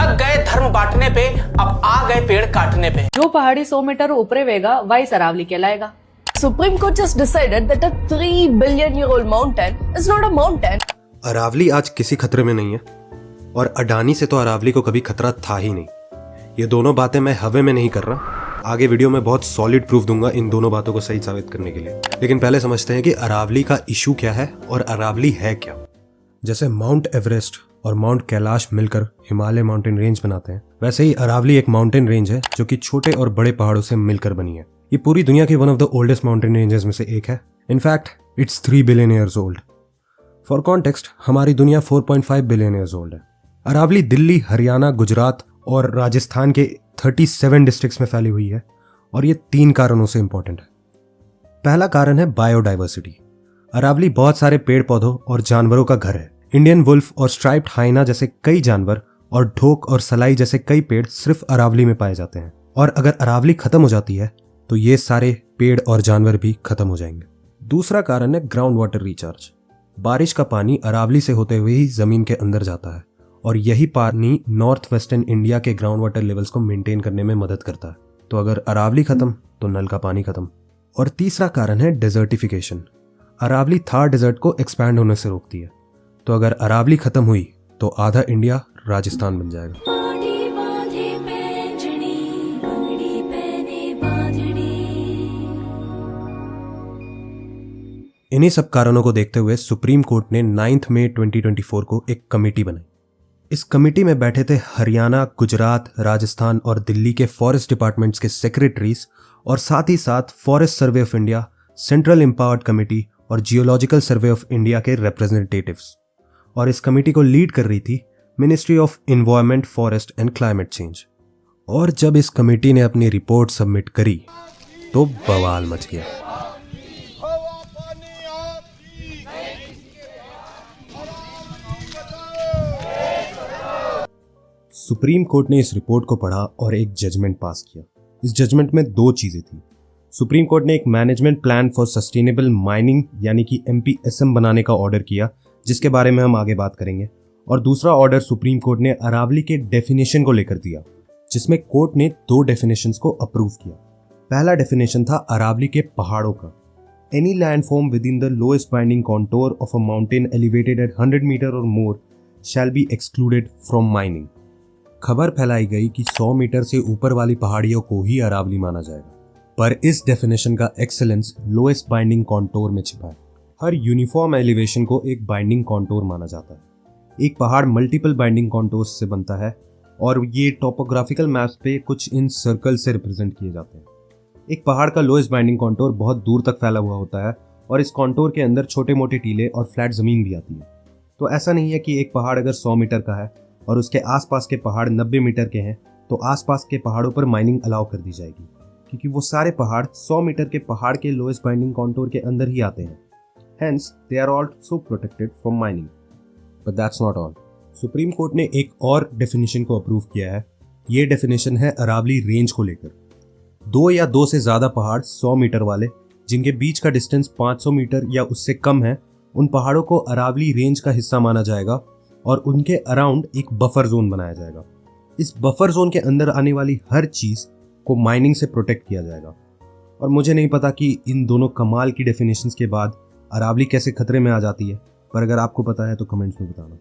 थक गए धर्म बांटने पे, अब आ गए पेड़ काटने पे। जो पहाड़ी 100 मीटर ऊपरे वेगा वही अरावली कहलाएगा। Supreme Court just decided that a 3 billion year old mountain is not a mountain. Aravalli आज किसी खतरे में नहीं है और अडानी से तो अरावली को कभी खतरा था ही नहीं। ये दोनों बातें मैं हवा में नहीं कर रहा। आगे वीडियो में बहुत सॉलिड प्रूफ दूंगा इन दोनों बातों को सही साबित करने के लिए। लेकिन पहले समझते हैं कि अरावली का इशू क्या है और अरावली है क्या। जैसे माउंट एवरेस्ट और माउंट कैलाश मिलकर हिमालय माउंटेन रेंज बनाते हैं, वैसे ही अरावली एक माउंटेन रेंज है जो कि छोटे और बड़े पहाड़ों से मिलकर बनी है। ये पूरी दुनिया की one of the oldest mountain ranges में से एक है। In fact it's 3 billion years old. For context, हमारी दुनिया 4.5 बिलियन ईयर्स ओल्ड है। अरावली दिल्ली, हरियाणा, गुजरात और राजस्थान के 37 डिस्ट्रिक्ट्स में फैली हुई है और ये 3 कारणों से इंपॉर्टेंट है। पहला कारण है बायोडाइवर्सिटी। अरावली बहुत सारे पेड़ पौधों और जानवरों का घर है। इंडियन वुल्फ और स्ट्राइप्ड हाइना जैसे कई जानवर और ढोक और सलाई जैसे कई पेड़ सिर्फ अरावली में पाए जाते हैं। और अगर अरावली खत्म हो जाती है तो ये सारे पेड़ और जानवर भी खत्म हो जाएंगे। दूसरा कारण है ग्राउंड वाटर रिचार्ज। बारिश का पानी अरावली से होते हुए ही जमीन के अंदर जाता है और यही पानी नॉर्थ वेस्टर्न इंडिया के ग्राउंड वाटर लेवल्स को मेंटेन करने में मदद करता है। तो अगर अरावली खत्म तो नल का पानी खत्म। और तीसरा कारण है डेजर्टिफिकेशन। अरावली थार डेजर्ट को एक्सपैंड होने से रोकती है। तो अगर अरावली खत्म हुई तो आधा इंडिया राजस्थान बन जाएगा। इन्हीं सब कारणों को देखते हुए सुप्रीम कोर्ट ने 9 मई 2024 को एक कमेटी बनाई। इस कमेटी में बैठे थे हरियाणा, गुजरात, राजस्थान और दिल्ली के फॉरेस्ट डिपार्टमेंट्स के सेक्रेटरीज और साथ ही साथ forest survey of India, central empowered committee और जियोलॉजिकल सर्वे ऑफ इंडिया के रिप्रेजेंटेटिव्स। और इस कमेटी को लीड कर रही थी ministry of environment, forest and climate change. और जब इस कमेटी ने अपनी रिपोर्ट सबमिट करी तो बवाल मच गया। सुप्रीम कोर्ट ने इस रिपोर्ट को पढ़ा और एक जजमेंट पास किया। इस जजमेंट में 2 चीजें थी। सुप्रीम कोर्ट ने एक management plan for sustainable mining यानी कि MPSM बनाने का ऑर्डर किया, जिसके बारे में हम आगे बात करेंगे। और दूसरा ऑर्डर सुप्रीम कोर्ट ने अरावली के डेफिनेशन को लेकर दिया, जिसमें कोर्ट ने 2 डेफिनेशंस को अप्रूव किया। पहला डेफिनेशन था अरावली के पहाड़ों का। Any land form within the lowest binding contour of a mountain elevated at 100 metre और more shall be excluded from mining. खबर फैलाई गई कि 100 मीटर से ऊपर वाली पहाड़ियों को ही अरावली माना जाएगा, पर इस डेफिनेशन का एक्सेलेंस लोएस्ट बाइंडिंग कॉन्टोर में छिपा है। हर यूनिफॉर्म एलिवेशन को एक बाइंडिंग कॉन्टोर माना जाता है। एक पहाड़ मल्टीपल बाइंडिंग कॉन्टोर्स से बनता है और ये टॉपोग्राफिकल मैप्स पे कुछ इन सर्कल से रिप्रेजेंट किए जाते हैं। एक पहाड़ का लोएस्ट बाइंडिंग कॉन्टोर बहुत दूर तक फैला हुआ होता है और इस कॉन्टोर के अंदर छोटे मोटे टीले और फ्लैट जमीन भी आती है। तो ऐसा नहीं है कि एक पहाड़ अगर 100 मीटर का है और उसके आसपास के पहाड़ 90 मीटर के हैं तो आसपास के पहाड़ों पर माइनिंग अलाउ कर दी जाएगी, क्योंकि वो सारे पहाड़ 100 मीटर के पहाड़ के लोएस्ट बाइंडिंग कॉन्टोर के अंदर ही आते हैं। Hence, they are also protected from mining. But that's not all. Supreme court ने एक और डेफिनेशन को अप्रूव किया है। ये डेफिनेशन है अरावली रेंज को लेकर। 2 या 2 से ज्यादा पहाड़ 100 मीटर वाले जिनके बीच का डिस्टेंस 500 मीटर या उससे कम है, उन पहाड़ों को अरावली रेंज का हिस्सा माना जाएगा और उनके अराउंड एक बफर जोन बनाया जाएगा। इस बफर जोन के अंदर आने वाली हर चीज को माइनिंग से प्रोटेक्ट किया जाएगा। और मुझे नहीं पता कि इन दोनों कमाल की डेफिनेशंस के बाद अरावली कैसे खतरे में आ जाती है, पर अगर आपको पता है तो कमेंट्स में बताना।